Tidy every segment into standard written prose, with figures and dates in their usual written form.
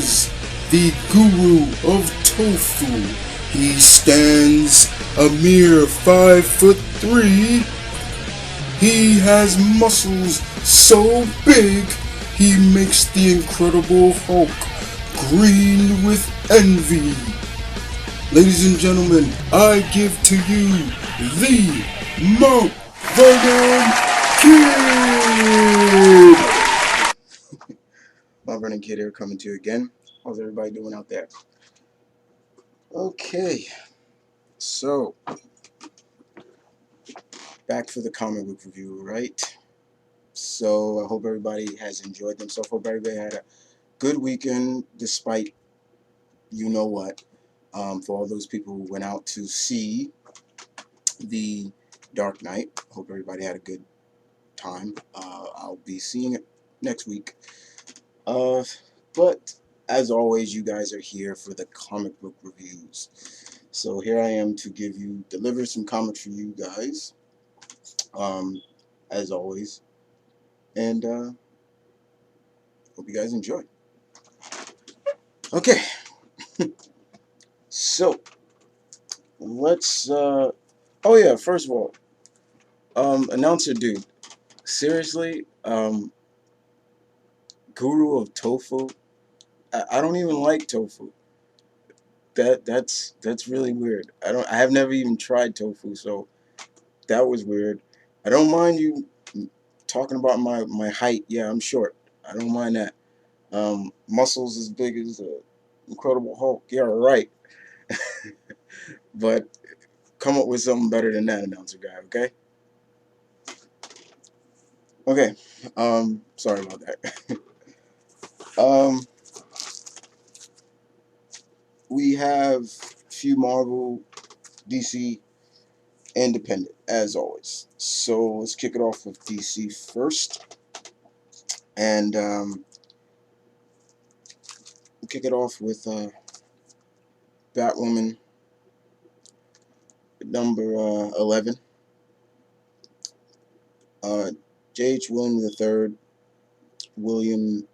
is the guru of tofu. He stands a mere 5'3". He has muscles so big, he makes the Incredible Hulk green with envy. Ladies and gentlemen, I give to you the Mount Vernon Kid! Mount Vernon Kid here, coming to you again. How's everybody doing out there? Okay, so back for the comic book review, right? So I hope everybody has enjoyed themselves. Hope everybody had a good weekend, despite you know what. For all those people who went out to see the Dark Knight, hope everybody had a good time. I'll be seeing it next week. But as always, you guys are here for the comic book reviews. So here I am to deliver some comics for you guys. As always. And hope you guys enjoy. Okay. So let's oh yeah, first of all, announcer dude, seriously, guru of tofu, I don't even like tofu. That's really weird. I have never even tried tofu, so that was weird. I don't mind you talking about my height. Yeah, I'm short. I don't mind that. Muscles as big as the Incredible Hulk. Yeah, right. But come up with something better than that, announcer guy, okay? Okay. Sorry about that. We have a few Marvel, DC, independent, as always. So let's kick it off with DC first. And we'll kick it off with Batwoman number 11. J.H. Williams III, William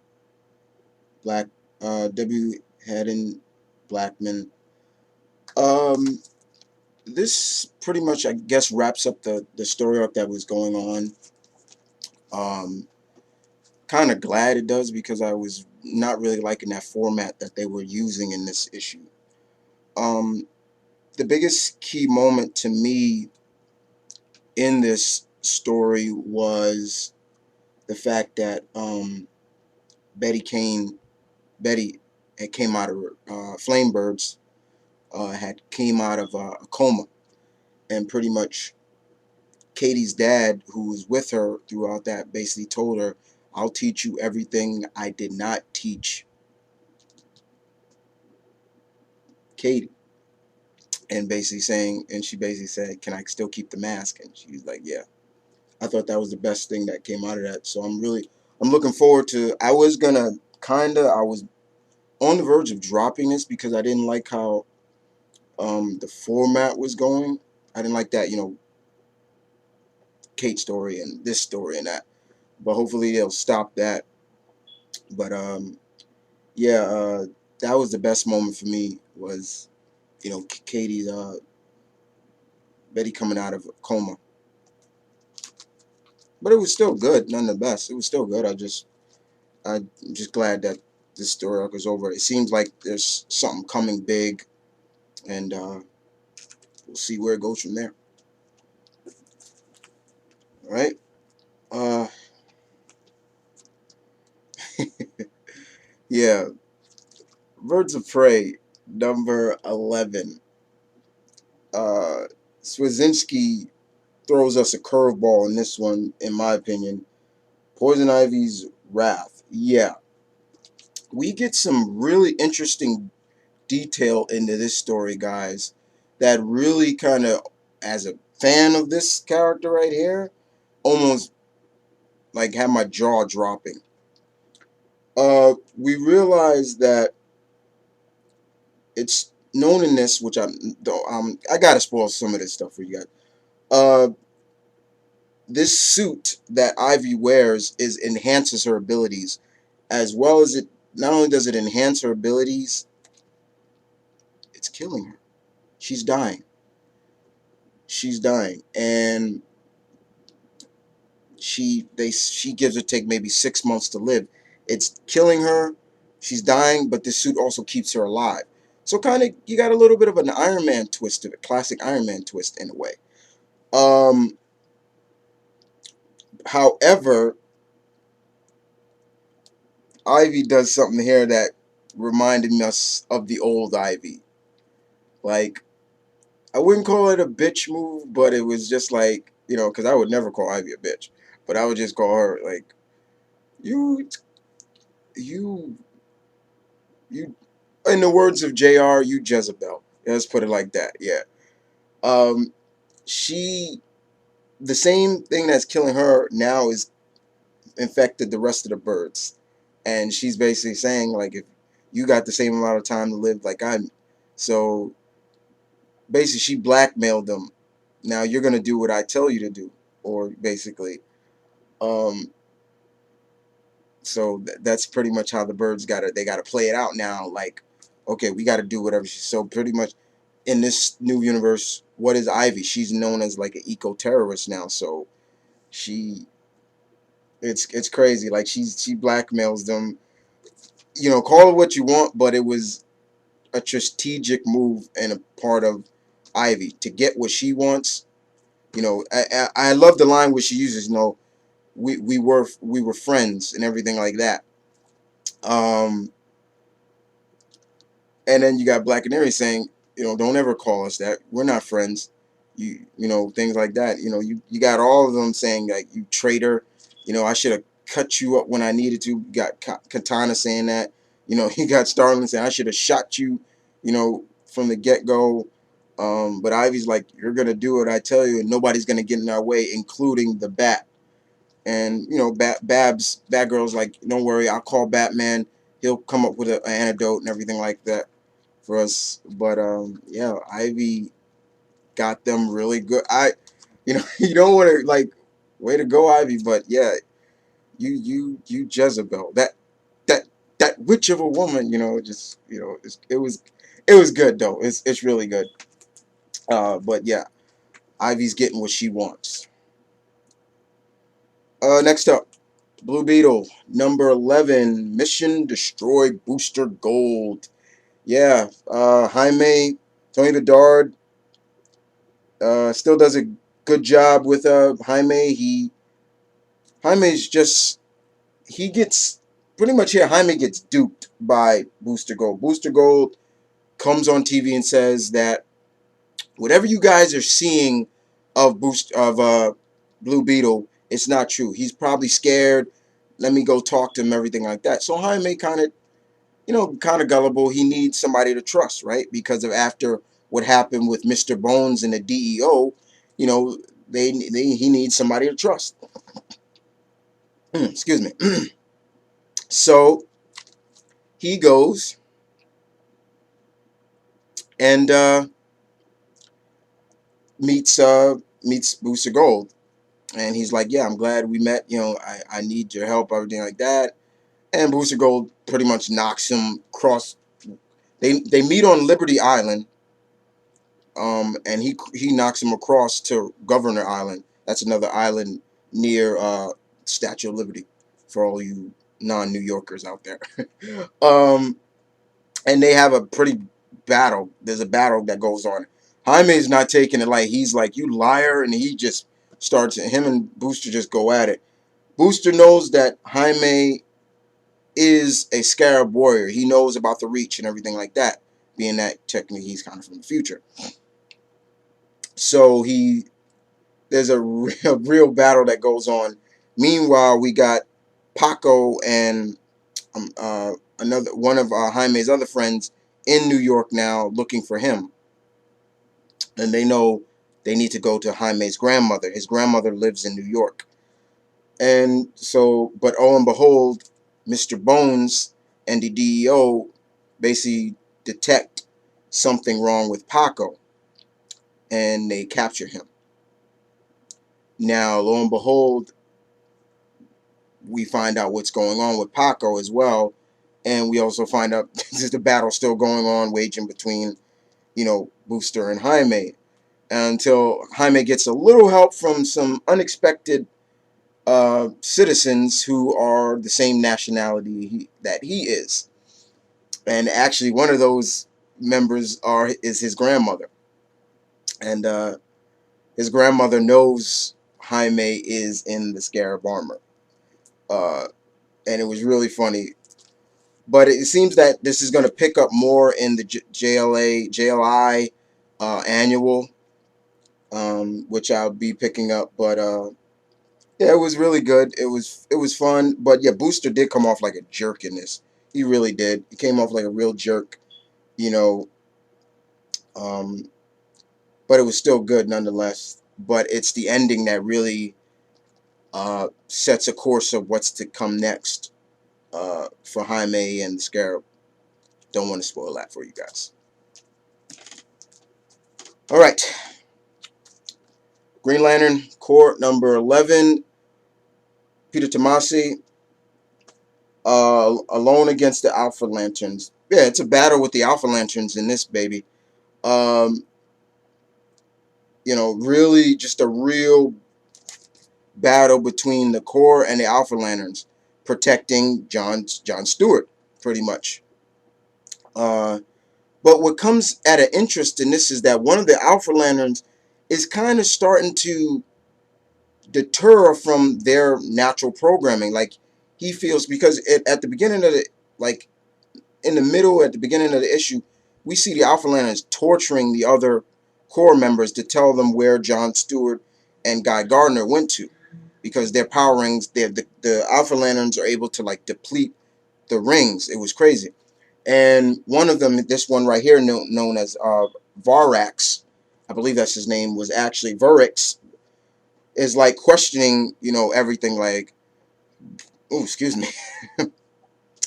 Black, W. Haddon Blackman. This pretty much, I guess, wraps up the story arc that was going on. Kind of glad it does, because I was not really liking that format that they were using in this issue. The biggest key moment to me in this story was the fact that Betty had came out of Flamebirds, had came out of a coma, and pretty much Katie's dad, who was with her throughout that, basically told her, "I'll teach you everything I did not teach Katie." And she basically said, "Can I still keep the mask?" And she was like, "Yeah." I thought that was the best thing that came out of that. So I'm looking forward to. I was on the verge of dropping this because I didn't like how the format was going. I didn't like that, Kate story and this story and that. But hopefully they'll stop that. But yeah, that was the best moment for me, was Katie's Betty coming out of a coma. But it was still good, none of the best. It was still good. I'm just glad that this story arc is over. It seems like there's something coming big, and we'll see where it goes from there. All right. Yeah. Birds of Prey number 11. Swazinski throws us a curveball in this one, in my opinion. Poison Ivy's Wrath. Yeah. We get some really interesting detail into this story, guys, that really kind of, as a fan of this character right here, almost like had my jaw dropping. We realize that it's known in this, which I gotta spoil some of this stuff for you guys. This suit that Ivy wears enhances her abilities, as well as it not only does it enhance her abilities, it's killing her. She's dying. She's dying, and she gives her take maybe 6 months to live. It's killing her. She's dying, but this suit also keeps her alive. So kind of you got a little bit of an Iron Man twist to it, classic Iron Man twist in a way. Um, However, Ivy does something here that reminded us of the old Ivy. Like, I wouldn't call it a bitch move, but it was just like, because I would never call Ivy a bitch, but I would just call her like, you, you, you. In the words of Jr., you Jezebel. Let's put it like that. Yeah. Um, she, the same thing that's killing her now is infected the rest of the birds, and she's basically saying like, if you got the same amount of time to live like I'm, so basically she blackmailed them. Now you're gonna do what I tell you to do, or basically, um, so that's pretty much how the birds got to they got to play it out now. Like, okay, we got to do whatever. So pretty much in this new universe, what is Ivy? She's known as like an eco terrorist now. So she, it's crazy. Like she blackmails them. Call it what you want, but it was a strategic move and a part of Ivy to get what she wants. I love the line where she uses, we were friends and everything like that. Um, and then you got Black Canary saying, don't ever call us that. We're not friends. Things like that. You got all of them saying like, you traitor. I should have cut you up when I needed to. You got Katana saying that. You got Starling saying I should have shot you. From the get go. But Ivy's like, you're gonna do what I tell you, and nobody's gonna get in our way, including the Bat. And Batgirl's like, don't worry, I'll call Batman. He'll come up with an antidote and everything like that for us. But yeah, Ivy got them really good. You don't want to like, way to go, Ivy. But yeah, you Jezebel, that that witch of a woman. Just it was good though. It's really good. But yeah, Ivy's getting what she wants. Next up, Blue Beetle, number 11, Mission Destroy Booster Gold. Yeah, Jaime, Tony Bedard, still does a good job with Jaime. Jaime's just, he gets, pretty much here, Jaime gets duped by Booster Gold. Booster Gold comes on TV and says that whatever you guys are seeing of Blue Beetle, it's not true. He's probably scared. Let me go talk to him, everything like that. So Jaime kind of gullible. He needs somebody to trust, right? Because of after what happened with Mr. Bones and the DEO, you know, he needs somebody to trust. Excuse me. So he goes and meets Booster Gold, and he's like, "Yeah, I'm glad we met. I need your help, everything like that." And Booster Gold pretty much knocks him across. They meet on Liberty Island, and he knocks him across to Governor Island. That's another island near Statue of Liberty for all you non-New Yorkers out there. um, and they have a pretty battle. There's a battle that goes on. Jaime's not taking it light. He's like, "You liar," and he just starts. Him and Booster just go at it. Booster knows that Jaime is a Scarab warrior. He knows about the Reach and everything like that, being that technically he's kind of from the future. So there's a real battle that goes on. Meanwhile, we got Paco and another one of Jaime's other friends in New York now looking for him, and they know they need to go to Jaime's grandmother. His grandmother lives in New York, and so, but oh and behold, Mr. Bones and the DEO basically detect something wrong with Paco, and they capture him. Now, lo and behold, we find out what's going on with Paco as well. And we also find out there's the battle still going on, waging between, Booster and Jaime, until Jaime gets a little help from some unexpected citizens who are the same nationality that he is. And actually, one of those members is his grandmother. And his grandmother knows Jaime is in the Scarab armor. Uh, and it was really funny. But it seems that this is going to pick up more in the JLI annual, which I'll be picking up. But yeah, it was really good. It was fun. But yeah, Booster did come off like a jerk in this. He really did. He came off like a real jerk, you know. Um, but it was still good nonetheless. But it's the ending that really sets a course of what's to come next for Jaime and the Scarab. Don't want to spoil that for you guys. All right, Green Lantern Corps number 11. Peter Tomasi, alone against the Alpha Lanterns. Yeah, it's a battle with the Alpha Lanterns in this baby. Um, really just a real battle between the Corps and the Alpha Lanterns, protecting John Stewart, pretty much. But what comes at an interest in this is that one of the Alpha Lanterns is kind of starting to deter from their natural programming. Like, he feels, because at the beginning of the, like, in the middle, at the beginning of the issue, we see the Alpha Lanterns torturing the other Corps members to tell them where John Stewart and Guy Gardner went to, because their power rings, the Alpha Lanterns are able to, like, deplete the rings. It was crazy. And one of them, this one right here, known as Varax, I believe that's his name, was actually Varax, is like questioning, everything, like, oh, excuse me.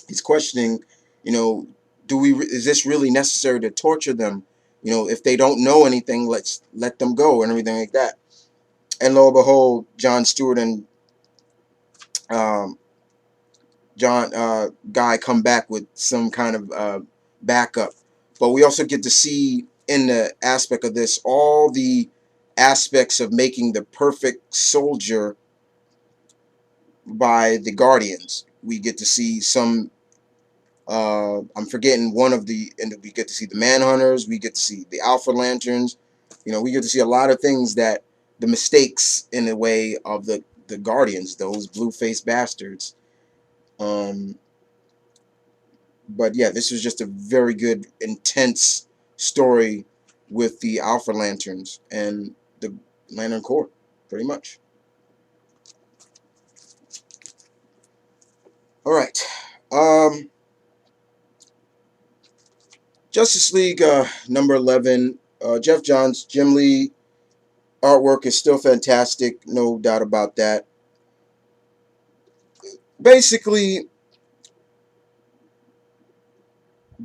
He's questioning, you know, is this really necessary to torture them? If they don't know anything, let's let them go and everything like that. And lo and behold, John Stewart and um, John Guy come back with some kind of backup. But we also get to see in the aspect of this all the aspects of making the perfect soldier by the Guardians. We get to see some. I'm forgetting one of the, and we get to see the Manhunters. We get to see the Alpha Lanterns. We get to see a lot of things that the mistakes in the way of the Guardians, those blue-faced bastards. Um, but yeah, this was just a very good, intense story with the Alpha Lanterns and the Lantern Corps, pretty much. All right. Um, Justice League number 11. Jeff Johns, Jim Lee. Artwork is still fantastic, no doubt about that. Basically,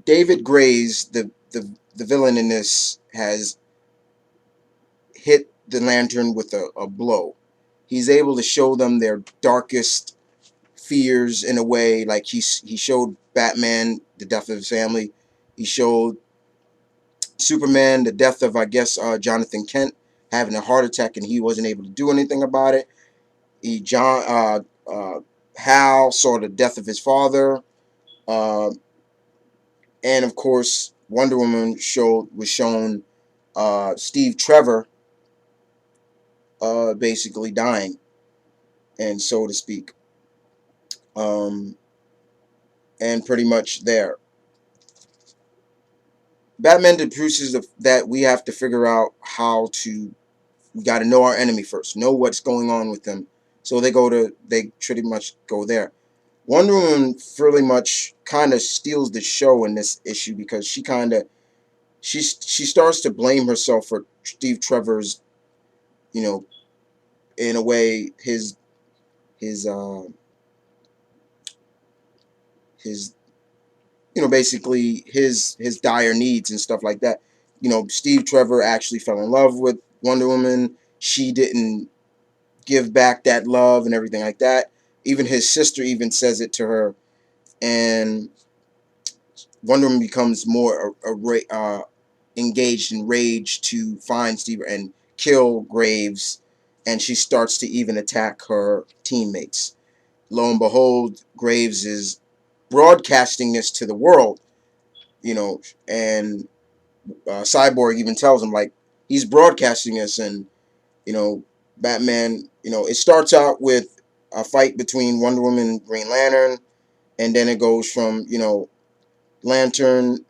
David Gray's, the villain in this, has hit the Lantern with a blow. He's able to show them their darkest fears in a way. Like, he showed Batman the death of his family. He showed Superman the death of, I guess, Jonathan Kent having a heart attack, and he wasn't able to do anything about it. Hal saw the death of his father, uh, and of course Wonder Woman was shown Steve Trevor basically dying, and so to speak, um, and pretty much there. Batman deduces that we have to figure out how to. We got to know our enemy first, know what's going on with them. So they pretty much go there. Wonder Woman pretty much kind of steals the show in this issue, because she starts to blame herself for Steve Trevor's, in a way, his his basically his dire needs and stuff like that. Steve Trevor actually fell in love with Wonder Woman. She didn't give back that love and everything like that. Even his sister even says it to her, and Wonder Woman becomes more engaged in rage to find Steve and kill Graves, and she starts to even attack her teammates. Lo and behold, Graves is broadcasting this to the world, you know, and Cyborg even tells him, like, he's broadcasting this, and, you know, Batman, you know, it starts out with a fight between Wonder Woman and Green Lantern, and then it goes from, you know, Lantern,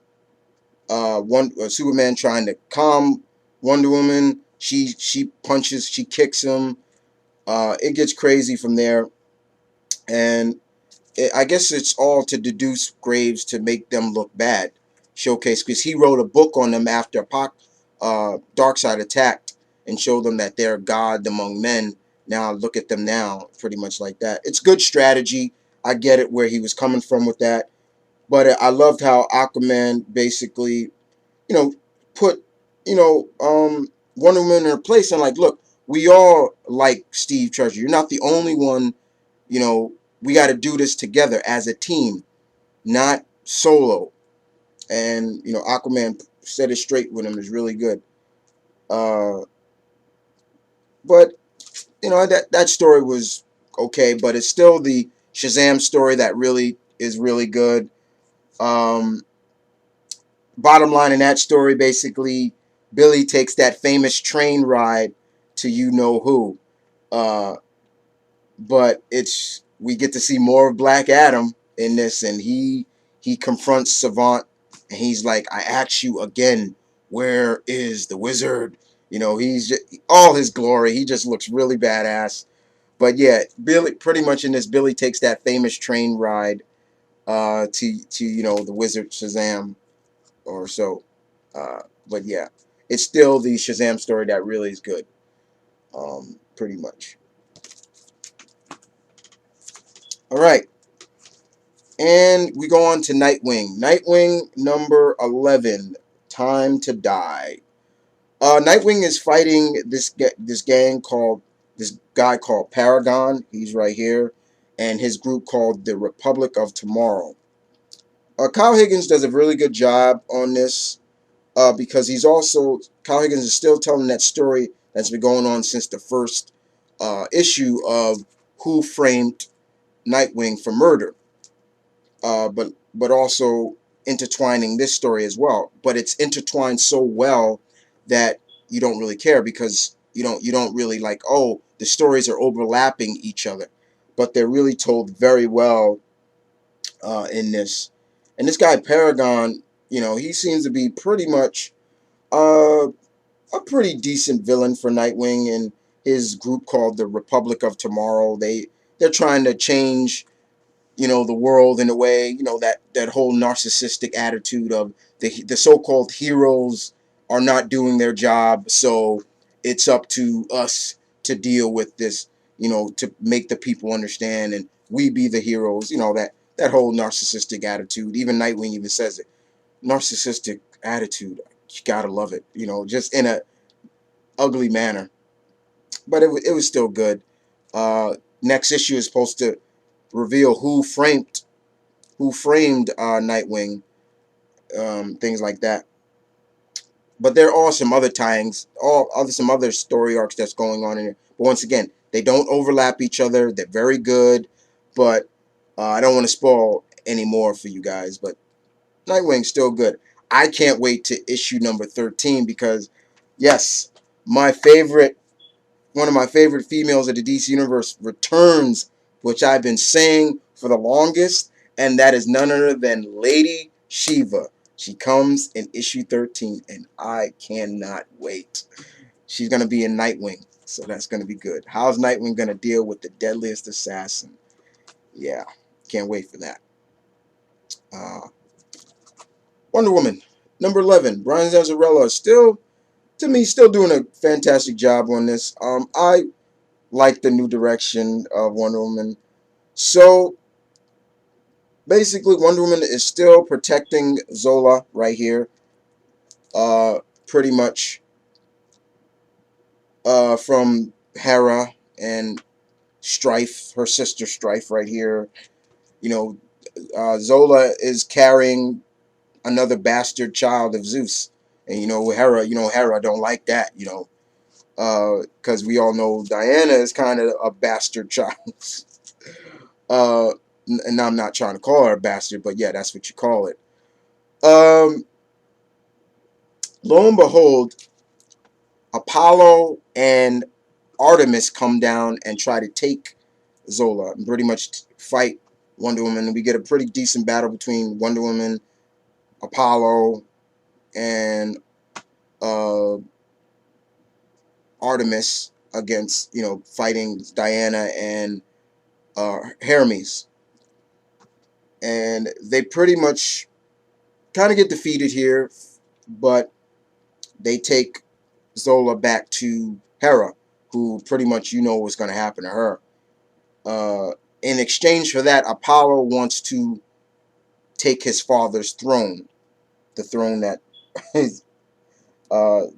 Superman trying to calm Wonder Woman. She punches, she kicks him. It gets crazy from there, and I guess it's all to deduce Graves to make them look bad, showcase, because he wrote a book on them after Darkseid attacked and showed them that they're God among men. Now look at them now, pretty much like that. It's good strategy. I get it where he was coming from with that, but I loved how Aquaman basically, you know, put, you know, Wonder Woman in her place and like, look, we all like Steve Treasure. You're not the only one. You know, we got to do this together as a team, not solo. And you know, Aquaman set it straight with him is really good. Uh, but you know, that story was okay, but it's still the Shazam story that really is really good. Um, Bottom line in that story, basically, Billy takes that famous train ride to you know who. Uh, but it's we get to see more of Black Adam in this, and he confronts Savant, and he's like, "I ask you again, where is the wizard?" You know, he's just, all his glory. He just looks really badass. But yeah, Billy, pretty much in this, Billy takes that famous train ride to you know the wizard Shazam or so. But yeah, it's still the Shazam story that really is good. Pretty much. All right. And we go on to Nightwing. Nightwing number 11. Time to Die. Nightwing is fighting this gang called, this guy called Paragon. He's right here. And his group called the Republic of Tomorrow. Kyle Higgins does a really good job on this because he's also, Kyle Higgins is still telling that story that's been going on since the first issue of Who Framed Nightwing for Murder. But also intertwining this story as well. But it's intertwined so well that you don't really care because you don't really like, oh, the stories are overlapping each other, but they're really told very well in this. And this guy Paragon, you know, he seems to be pretty much uh, a pretty decent villain for Nightwing and his group called the Republic of Tomorrow. They're trying to change, you know, the world in a way, you know, that whole narcissistic attitude of the so-called heroes are not doing their job, so it's up to us to deal with this, you know, to make the people understand and we be the heroes, you know, that whole narcissistic attitude. Even Nightwing even says it. Narcissistic attitude. You gotta love it, you know, just in a ugly manner. But it was still good. Next issue is supposed to reveal who framed Nightwing, things like that. But there are some other tie-ins, some other story arcs that's going on in here. But once again, they don't overlap each other. They're very good, but I don't want to spoil any more for you guys. But Nightwing's still good. I can't wait to issue number 13 because, yes, my favorite one of my favorite females of the DC Universe returns, which I've been saying for the longest, and that is none other than Lady Shiva. She comes in issue 13, and I cannot wait. She's going to be in Nightwing, so that's going to be good. How's Nightwing going to deal with the deadliest assassin? Yeah, can't wait for that. Uh, Wonder Woman, number 11. Brian Azzarello is still, to me, still doing a fantastic job on this. I like the new direction of Wonder Woman. So basically, Wonder Woman is still protecting Zola right here. Uh, Pretty much from Hera and Strife, her sister Strife right here. You know, Zola is carrying another bastard child of Zeus. And Hera don't like that, because we all know Diana is kind of a bastard child. And I'm not trying to call her a bastard, but yeah, that's what you call it. Lo and behold, Apollo and Artemis come down and try to take Zola and pretty much fight Wonder Woman. And we get a pretty decent battle between Wonder Woman, Apollo, and uh, Artemis against, fighting Diana and Hermes. And they pretty much kind of get defeated here, but they take Zola back to Hera, who pretty much what's going to happen to her. In exchange for that, Apollo wants to take his father's throne, the throne that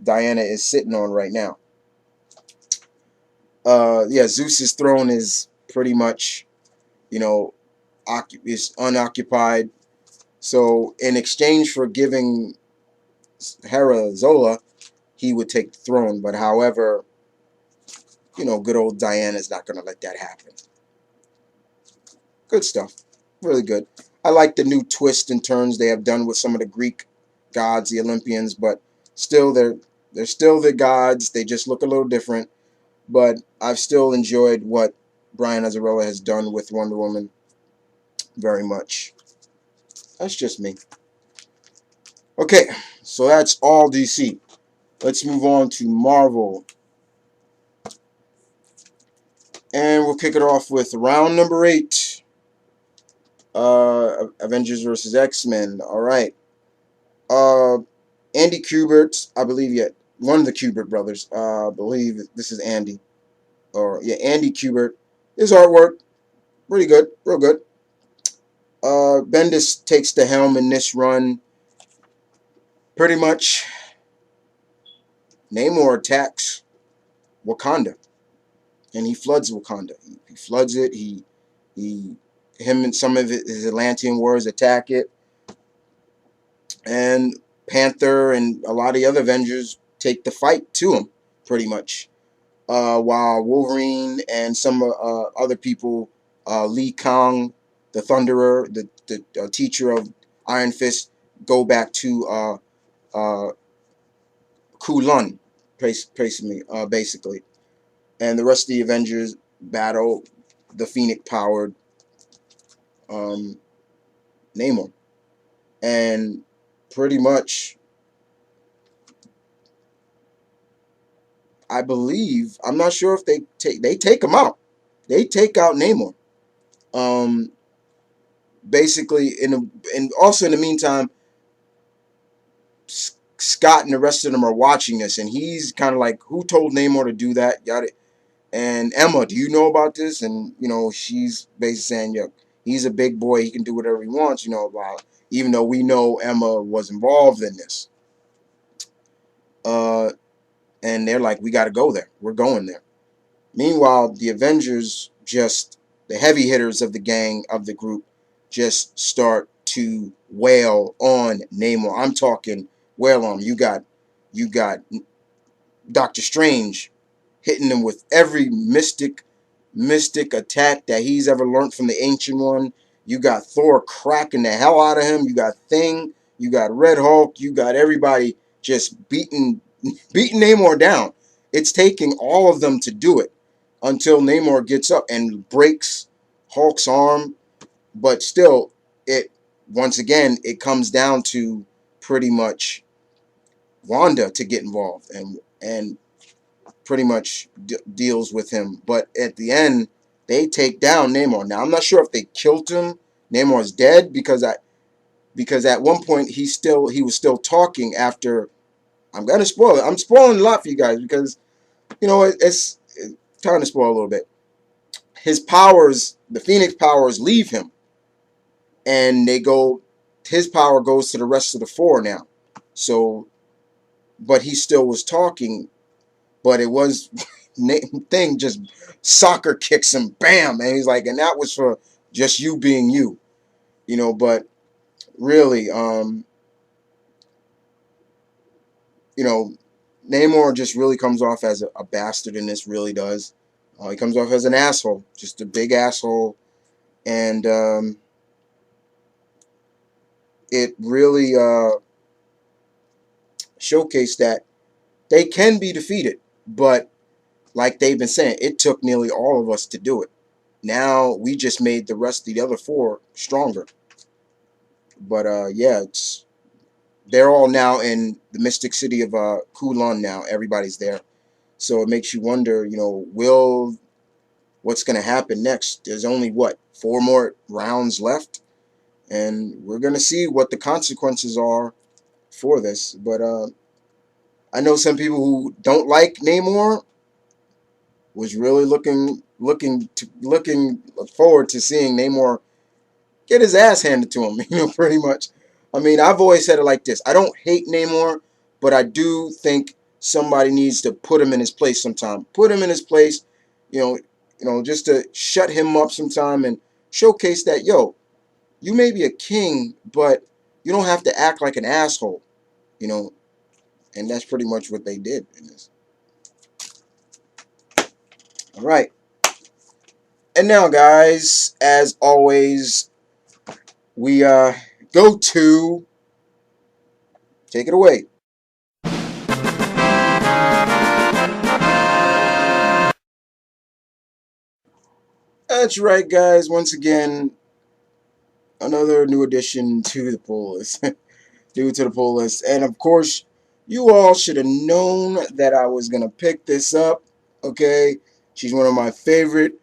Diana is sitting on right now. Yeah, Zeus's throne is pretty much, is unoccupied. So in exchange for giving Hera Zola, he would take the throne. But however, good old Diana's not going to let that happen. Good stuff. Really good. I like the new twists and turns they have done with some of the Greek gods, the Olympians, but still they're still the gods. They just look a little different. But I've still enjoyed what Brian Azzarello has done with Wonder Woman very much. That's just me. Okay, so that's all DC. Let's move on to Marvel. And we'll kick it off with round number 8. Avengers versus X-Men. Alright. Andy Kubert, I believe, one of the Kubert brothers. I believe this is Andy. Andy Kubert. His artwork, pretty good, real good. Bendis takes the helm in this run. Pretty much, Namor attacks Wakanda, and he floods Wakanda. He floods it. Him and some of his Atlantean warriors attack it, and Panther and a lot of the other Avengers take the fight to him, pretty much. While Wolverine and some other people, Lee Kang, the Thunderer, the teacher of Iron Fist, go back to Kulun, basically. And the rest of the Avengers battle the Phoenix-powered Namor. And pretty much, I believe, I'm not sure if they take him out. They take out Namor. Basically, and also in the meantime, Scott and the rest of them are watching this, and he's kind of like, who told Namor to do that? Yada. And Emma, do you know about this? And she's basically saying, yeah, he's a big boy, he can do whatever he wants, about. Even though we know Emma was involved in this. And they're like, we got to go there. We're going there. Meanwhile, the Avengers, just the heavy hitters of the gang, of the group, just start to wail on Namor. I'm talking wail on him. You got Doctor Strange hitting him with every mystic attack that he's ever learned from the Ancient One. You got Thor cracking the hell out of him. You got Thing. You got Red Hulk. You got everybody just beating Namor down. It's taking all of them to do it until Namor gets up and breaks Hulk's arm. But still, once again, it comes down to pretty much Wanda to get involved and pretty much deals with him. But at the end, they take down Namor. Now, I'm not sure if they killed him. Namor's dead because at one point he was still talking after. I'm gonna spoil it. I'm spoiling a lot for you guys because it's trying to spoil a little bit. His powers, the Phoenix powers, leave him, and his power goes to the rest of the 4 now. So, but he still was talking. But it was Thing just soccer kicks him, bam, and he's like, and that was for just you being you, But really, you know, Namor just really comes off as a bastard in this, really does. He comes off as an asshole, just a big asshole, and it really showcased that they can be defeated, but like they've been saying, it took nearly all of us to do it. Now we just made the rest of the other four stronger. But yeah, they're all now in the mystic city of Kulon now. Everybody's there. So it makes you wonder, will what's going to happen next? There's only, what, 4 more rounds left? And we're going to see what the consequences are for this. But I know some people who don't like Namor was really looking forward to seeing Namor get his ass handed to him, pretty much. I mean, I've always said it like this. I don't hate Namor, but I do think somebody needs to put him in his place sometime. Put him in his place, just to shut him up sometime and showcase that, yo, you may be a king, but you don't have to act like an asshole, and that's pretty much what they did in this. All right. And now, guys, as always, we go to take it away. That's right, guys. Once again, another new addition to the poll list. Due to the poll list. And of course, you all should have known that I was going to pick this up. Okay? She's one of my favorite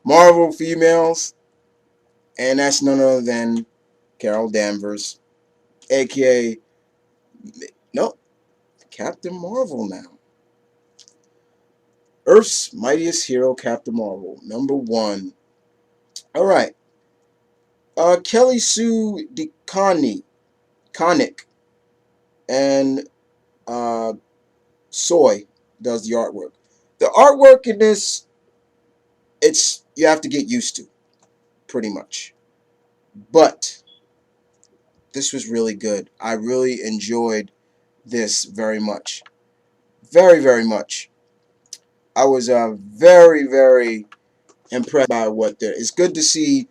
Marvel females. And that's none other than Carol Danvers, aka, no, Captain Marvel now. Earth's mightiest hero, Captain Marvel, #1. All right. Kelly Sue DeConnick and Soy does the artwork. The artwork in this, you have to get used to, pretty much. But this was really good. I really enjoyed this very much. Very, very much. I was very, very impressed by what there. It's good to see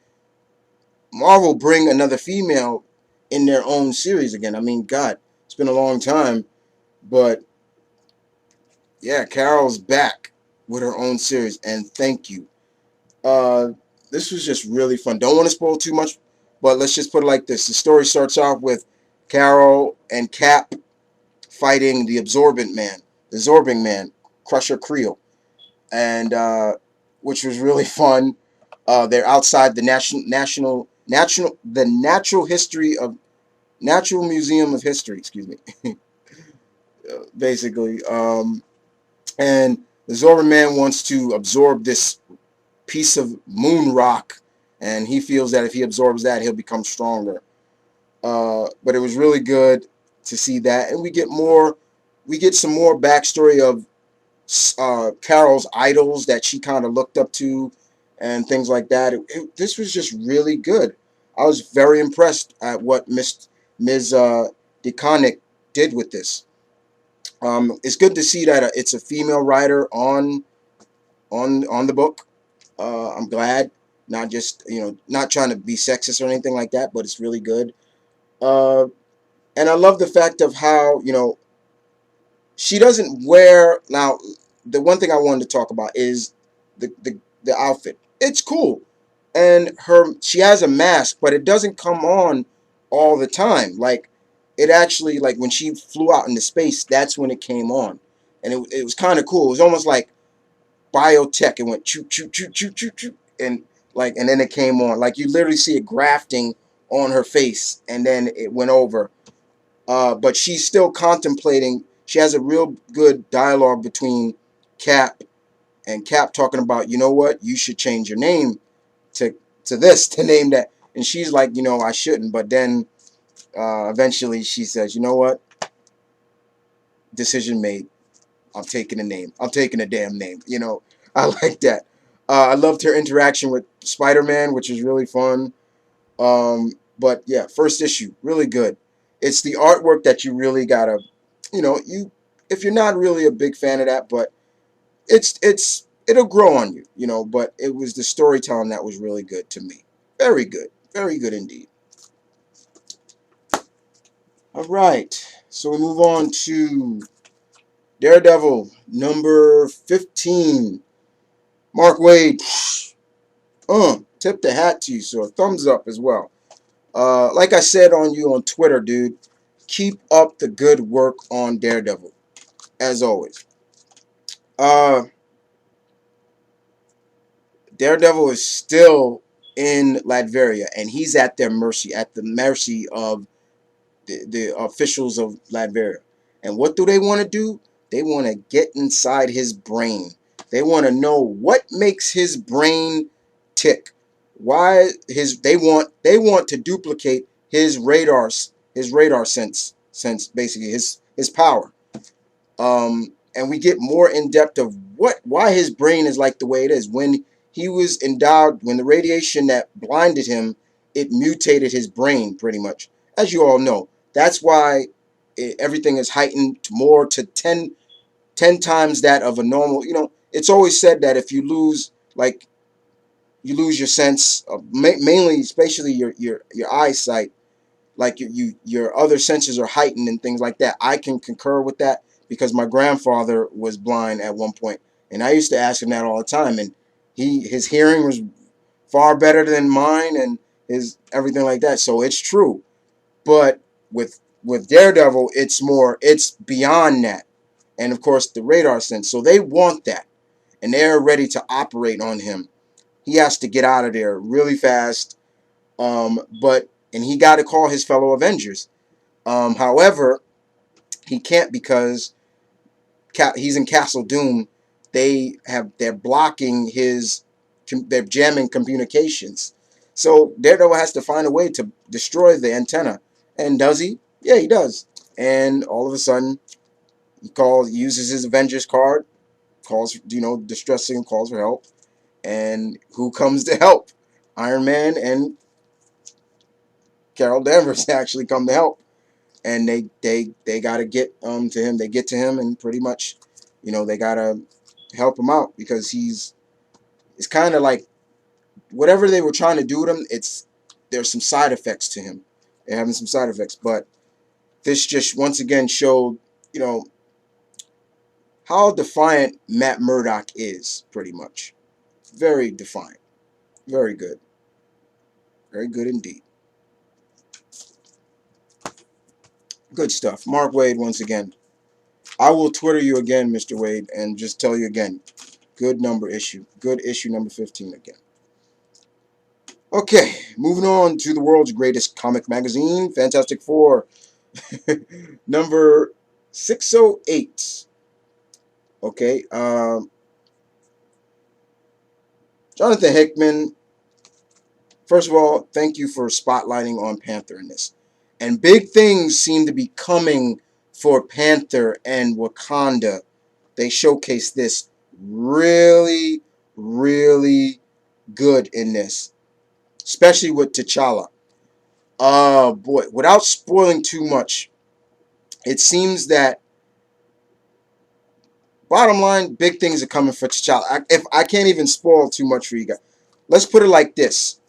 Marvel bring another female in their own series again. I mean, God, it's been a long time, but yeah, Carol's back with her own series, and thank you. Uh, this was just really fun. Don't want to spoil too much, but let's just put it like this. The story starts off with Carol and Cap fighting the Absorbing Man, Crusher Creel, and which was really fun. They're outside the Natural Museum of History, excuse me, basically. And the Absorbing Man wants to absorb this piece of moon rock, and he feels that if he absorbs that, he'll become stronger. But it was really good to see that, and we get some more backstory of Carol's idols that she kind of looked up to, and things like that. This was just really good. I was very impressed at what Ms. DeConnick did with this. It's good to see that it's a female writer on the book. I'm glad, not just not trying to be sexist or anything like that, but it's really good. And I love the fact of how she doesn't wear. Now, the one thing I wanted to talk about is the outfit. It's cool, and she has a mask, but it doesn't come on all the time. Like, it actually, like when she flew out into space, that's when it came on, and it was kind of cool. It was almost like biotech. It went choo choo choo choo choo choo, and and then it came on. Like, you literally see it grafting on her face, and then it went over. But she's still contemplating. She has a real good dialogue between Cap and Cap talking about, you know what, you should change your name to this, to name that. And she's like, I shouldn't. But then eventually she says, you know what, decision made. I'm taking a name. I'm taking a damn name. I like that. I loved her interaction with Spider-Man, which is really fun. But yeah, first issue, really good. It's the artwork that you really gotta, you if you're not really a big fan of that, but it'll grow on you, But it was the storytelling that was really good to me. Very good indeed. All right, so we move on to Daredevil number 15. Mark Waid, tip the hat to you, so thumbs up as well. Like I said on you on Twitter, dude, keep up the good work on Daredevil, as always. Daredevil is still in Latveria, and he's at the mercy of the officials of Latveria. And what do they want to do? They want to get inside his brain. They want to know what makes his brain tick. Why they want to duplicate his radar sense basically his power. And we get more in depth of why his brain is like the way it is. When he was endowed, when the radiation that blinded him, it mutated his brain pretty much, as you all know. That's why everything is heightened more to 10 times that of a normal. It's always said that if you lose your sense of, mainly, especially your eyesight, like your other senses are heightened and things like that. I can concur with that because my grandfather was blind at one point, and I used to ask him that all the time, and his hearing was far better than mine, and his everything like that. So it's true, but with Daredevil, it's beyond that, and of course the radar sense. So they want that, and they're ready to operate on him. He has to get out of there really fast. But he got to call his fellow Avengers. However, he can't because he's in Castle Doom. They're blocking they're jamming communications. So Daredevil has to find a way to destroy the antenna. And does he? Yeah, he does. And all of a sudden, uses his Avengers card, calls, distressing, calls for help. And who comes to help? Iron Man and Carol Danvers actually come to help. And they got to get to him. They get to him, and pretty much, they got to help him out because it's kind of like whatever they were trying to do with him. There's some side effects to him. They're having some side effects, but this just once again showed how defiant Matt Murdock is. Pretty much, very defiant, very good indeed. Good stuff. Mark Waid once again. I will Twitter you again, Mr. Waid, and just tell you again. Good issue. Good issue number 15 again. Okay, moving on to the world's greatest comic magazine, Fantastic Four, number 608. Okay, Jonathan Hickman, first of all, thank you for spotlighting on Panther in this. And big things seem to be coming for Panther and Wakanda. They showcase this really, really good in this, especially with T'Challa. Boy, without spoiling too much, it seems that bottom line, big things are coming for T'Challa. If I can't even spoil too much for you guys, let's put it like this: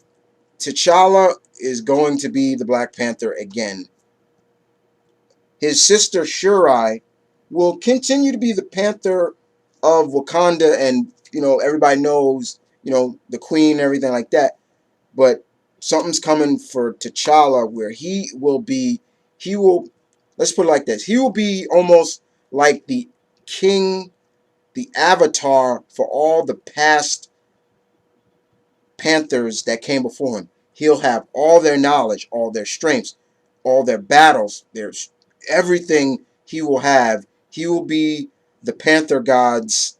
T'Challa is going to be the Black Panther again. His sister Shuri will continue to be the Panther of Wakanda, and everybody knows the Queen and everything like that. But something's coming for T'Challa where he will, let's put it like this, he will be almost like the king, the avatar for all the past Panthers that came before him. He'll have all their knowledge, all their strengths, all their battles, there's everything he will have. He will be the Panther God's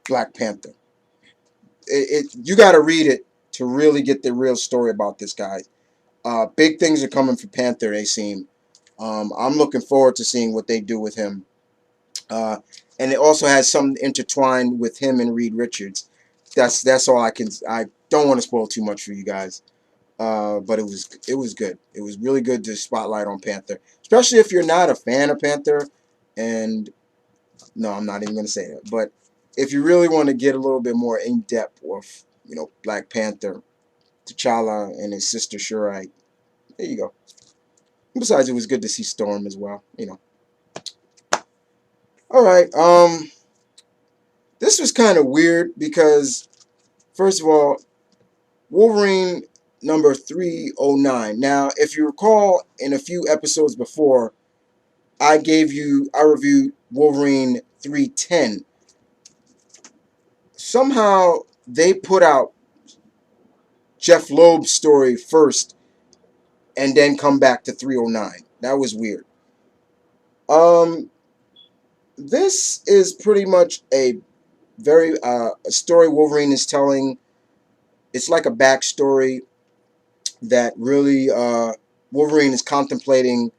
Black Panther. You got to read it to really get the real story about this guy. Big things are coming for Panther, they seem. I'm looking forward to seeing what they do with him. And it also has some intertwined with him and Reed Richards. That's all I don't want to spoil too much for you guys. But it was good. It was really good to spotlight on Panther, especially if you're not a fan of Panther. And no, I'm not even gonna say that. But if you really want to get a little bit more in depth with Black Panther, T'Challa, and his sister Shuri, there you go. Besides, it was good to see Storm as well. All right. This was kind of weird because first of all, Wolverine number 309. Now, if you recall, in a few episodes before, I reviewed Wolverine 310. Somehow they put out Jeff Loeb's story first and then come back to 309. That was weird. Um, this is pretty much a a story Wolverine is telling. It's like a backstory that really Wolverine is contemplating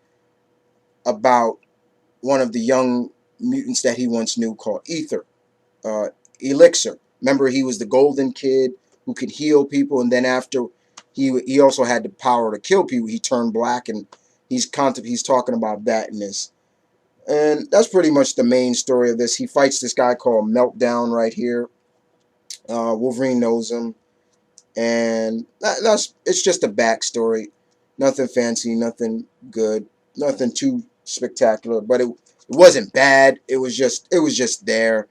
about one of the young mutants that he once knew called Ether, uh, Elixir. Remember, he was the golden kid who could heal people, and then after he also had the power to kill people. He turned black, and he's talking about that in this, and that's pretty much the main story of this. He fights this guy called Meltdown right here. Wolverine knows him, and it's just a backstory. Nothing fancy, nothing good, nothing too spectacular, but it wasn't bad. It was just there.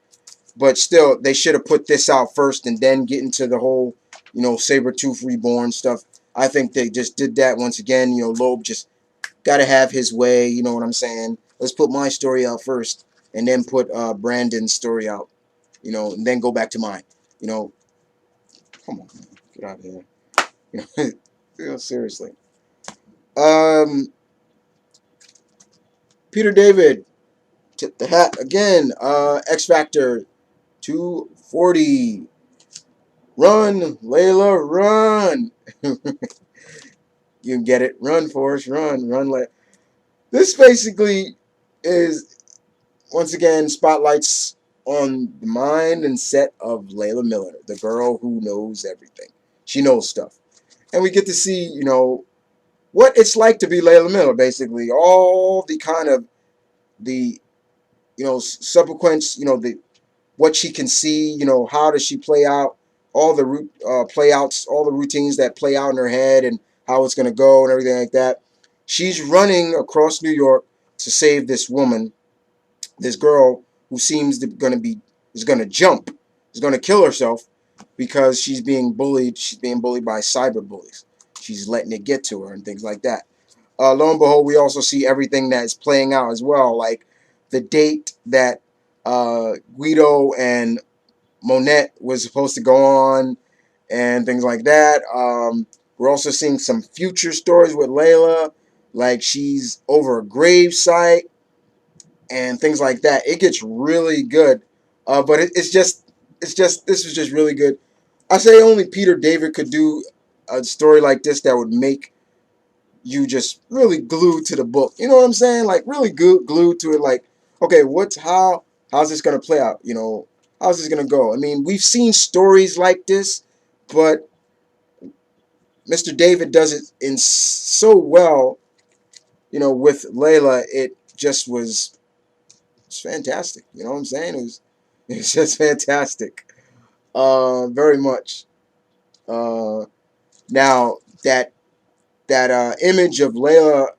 But still, they should have put this out first and then get into the whole, Sabretooth Reborn stuff. I think they just did that once again. Loeb just got to have his way. You know what I'm saying? Let's put my story out first and then put Brandon's story out. And then go back to mine. You know, come on, man. Get out of here. Seriously. Um, Peter David, tip the hat again. XFactor 240. Run, Layla, run. You get it. Run, Forrest, run. Run, Layla. This basically is, once again, spotlights on the mind and set of Layla Miller, the girl who knows everything. She knows stuff. And we get to see, what it's like to be Layla Miller, basically. All the kind of, the, subsequent, the what she can see, how does she play out, all the playouts, all the routines that play out in her head and how it's going to go and everything like that. She's running across New York to save this woman, this girl who seems to is going to jump, is going to kill herself because she's being bullied. She's being bullied by cyber bullies. She's letting it get to her and things like that. Lo and behold, we also see everything that's playing out as well, like the date that Guido and Monette was supposed to go on and things like that. We're also seeing some future stories with Layla, like she's over a grave site and things like that. It gets really good, but this was just really good. I say only Peter David could do a story like this that would make you just really glued to the book. You know what I'm saying? Like really glued to it. Like, okay, how's this gonna play out? How's this gonna go? I mean, we've seen stories like this, but Mr. David does it in so well. With Layla, it just it's fantastic. You know what I'm saying? It's just fantastic. Very much. Now that image of Layla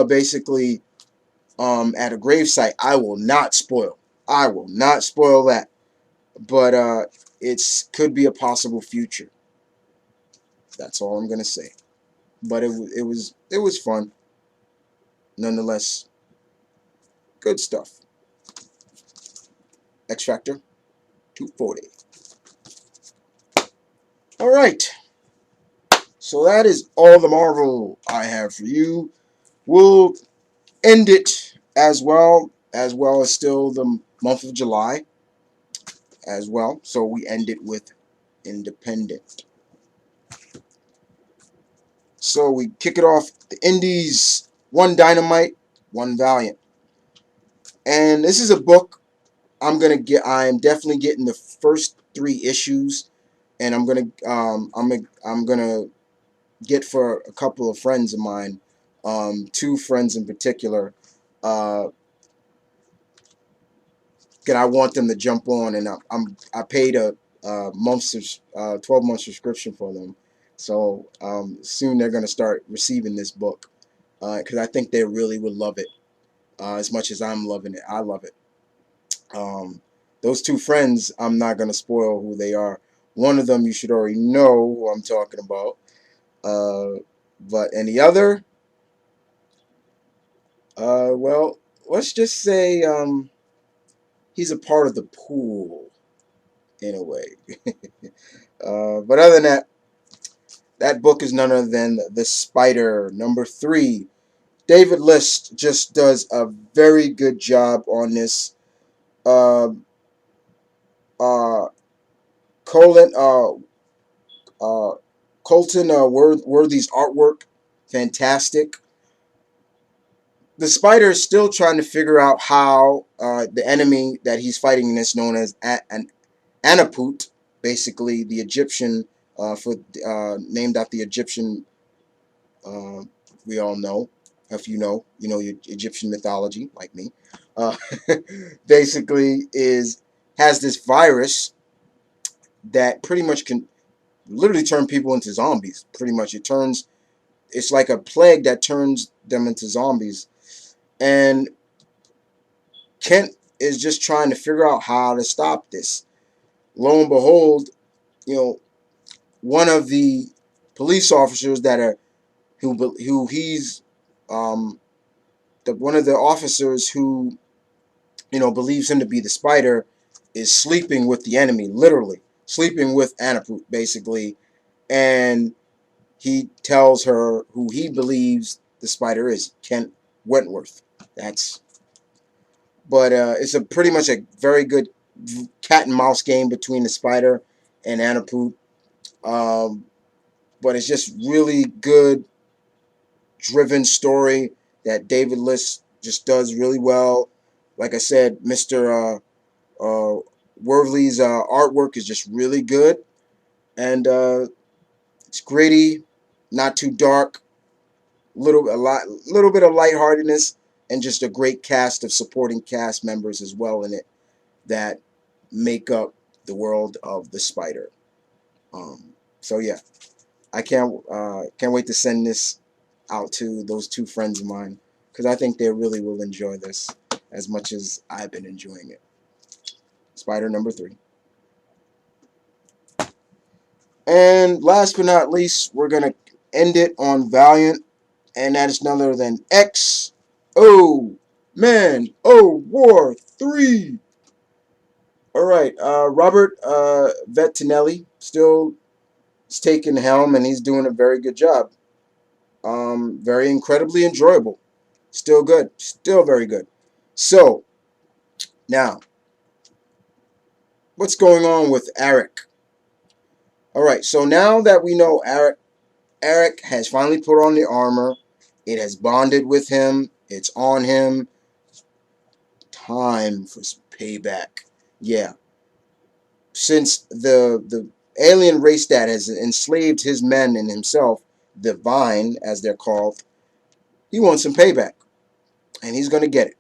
basically at a gravesite, I will not spoil. I will not spoil that. But it's could be a possible future. That's all I'm gonna say. But it was fun. Nonetheless, good stuff. XFactor 240. All right. So that is all the Marvel I have for you. We'll end it as still the month of July as well. So we end it with Independent. So we kick it off the Indies, one Dynamite, one Valiant. And this is a book I am definitely getting the first 3 issues, and I'm gonna get for a couple of friends of mine, two friends in particular. Uh, that I want them to jump on, and I paid a 12-month subscription for them, so soon they're gonna start receiving this book, because I think they really would love it, as much as I'm loving it. I love it. Um, those two friends, I'm not gonna spoil who they are. One of them you should already know who I'm talking about, and the other, well, let's just say he's a part of the pool in a way. But other than that, that book is none other than The Spider, #3. David List just does a very good job on this. Uh, uh, Colin, uh, Colton Worthy's artwork, fantastic. The Spider is still trying to figure out how the enemy that he's fighting in this, known as an Anaput, basically the Egyptian, named after the Egyptian. Uh, we all know, if you know your Egyptian mythology, like me. Uh, basically, has this virus that pretty much can literally turn people into zombies. Pretty much, it's like a plague that turns them into zombies. And Kent is just trying to figure out how to stop this. Lo and behold, you know, one of the police officers that are who he's um one of the officers who believes him to be the Spider is sleeping with the enemy, literally sleeping with Anaput, basically, and he tells her who he believes the Spider is, Kent Wentworth. That's But it's a pretty much a very good cat and mouse game between the Spider and Anaput. Um, but it's just really good, driven story that David List just does really well. Like I said, Mr. Worthy's artwork is just really good, and it's gritty, not too dark, little bit of lightheartedness, and just a great cast of supporting cast members as well in it that make up the world of the Spider. So yeah, I can't wait to send this out to those two friends of mine, because I think they really will enjoy this as much as I've been enjoying it. Spider #3. And last but not least, we're gonna end it on Valiant, and that is none other than War 3. All right, Robert Vettinelli still is taking the helm, and he's doing a very good job. Very incredibly enjoyable. Still good. Still very good. So, now, what's going on with Eric? Alright, so now that we know Eric has finally put on the armor, it has bonded with him, it's on him. Time for some payback. Yeah. Since the alien race that has enslaved his men and himself, the Vine, as they're called, he wants some payback. And he's going to get it.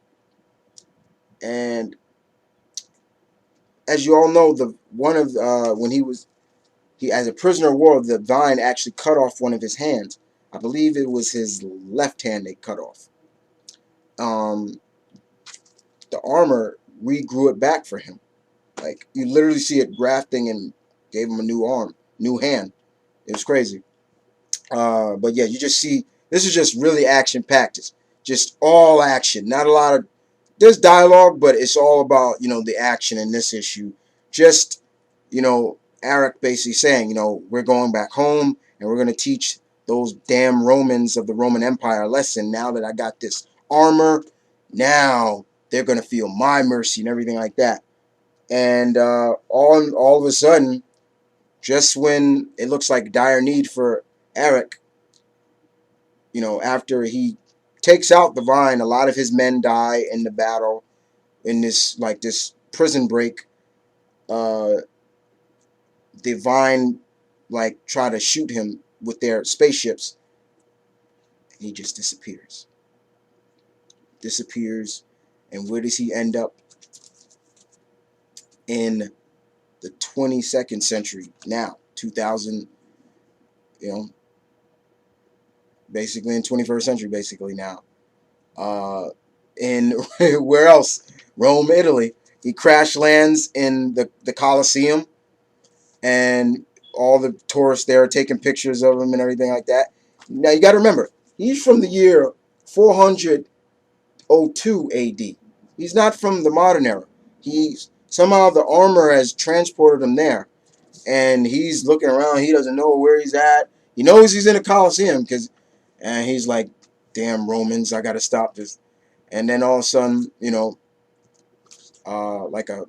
And as you all know, the one of when he as a prisoner of war, the Vine actually cut off one of his hands. I believe it was his left hand they cut off. Um, the armor regrew it back for him. Like, you literally see it grafting and gave him a new arm, new hand. It was crazy. But yeah, you just see this is just really action packed. Just all action. Not a lot of there's dialogue, but it's all about the action in this issue. Just Eric basically saying we're going back home and we're going to teach those damn Romans of the Roman Empire a lesson. Now that I got this armor, now they're going to feel my mercy and everything like that. And all of a sudden, just when it looks like dire need for Eric, after he takes out the Vine, a lot of his men die in the battle in this prison break. Uh, Divine like try to shoot him with their spaceships. He just disappears, and where does he end up? In the 22nd century now, 2000, you know, basically in 21st century, basically now. In where else? Rome, Italy. He crash lands in the Colosseum, and all the tourists there are taking pictures of him and everything like that. Now you got to remember, he's from the year 402 AD. He's not from the modern era. He's somehow the armor has transported him there, and he's looking around. He doesn't know where he's at. He knows he's in a Colosseum and he's like, "Damn Romans, I got to stop this." And then all of a sudden, like a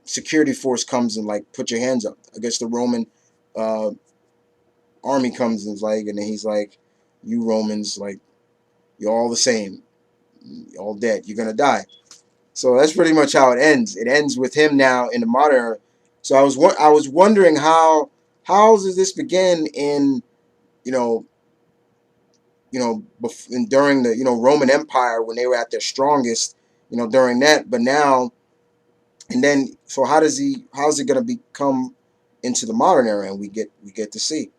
security force comes and like, put your hands up. I guess the Roman uh, army comes and is like, and then he's like, "You Romans, like, you're all the same. You're all dead. You're gonna die." So that's pretty much how it ends. It ends with him now in the modern era. So I was wondering how does this begin in you know during the Roman Empire when they were at their strongest, during that. But now and then, so how's it gonna become into the modern era? And we get to see.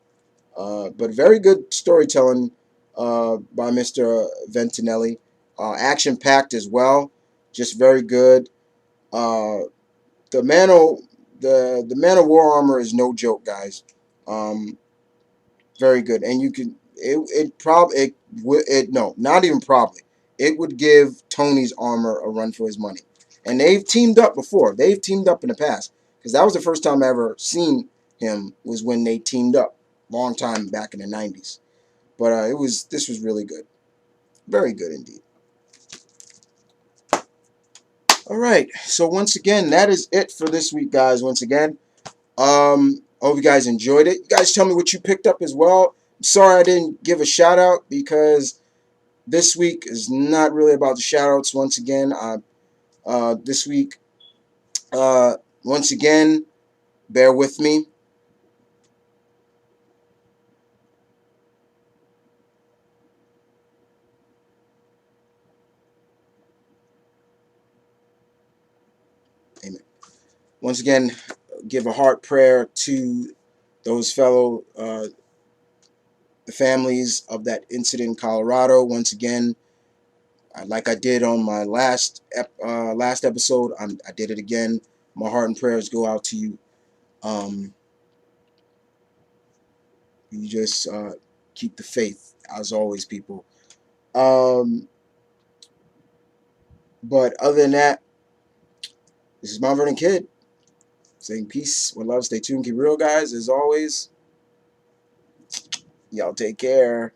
But very good storytelling by Mr. Ventinelli. Action packed as well, just very good. Uh, the Mano the Manowar armor is no joke, guys. Um, Very good, and you can it probably it no, not even probably, it would give Tony's armor a run for his money. And they've teamed up before. They've teamed up in the past, because that was the first time I ever seen him, was when they teamed up, long time back in the 90s. But this was really good, very good indeed. All right, so once again, that is it for this week, guys. Once again, I hope you guys enjoyed it. You guys tell me what you picked up as well. I'm sorry I didn't give a shout out, because this week is not really about the shout outs. Once again, this week, uh, once again, bear with me. Amen. Once again, give a heart prayer to those fellow the families of that incident in Colorado. Once again, like I did on my last episode, I did it again. My heart and prayers go out to you. Um, you just keep the faith, as always, people. Um, but other than that, this is Mount Vernon Kid saying peace, one love, stay tuned, keep real, guys. As always, y'all take care.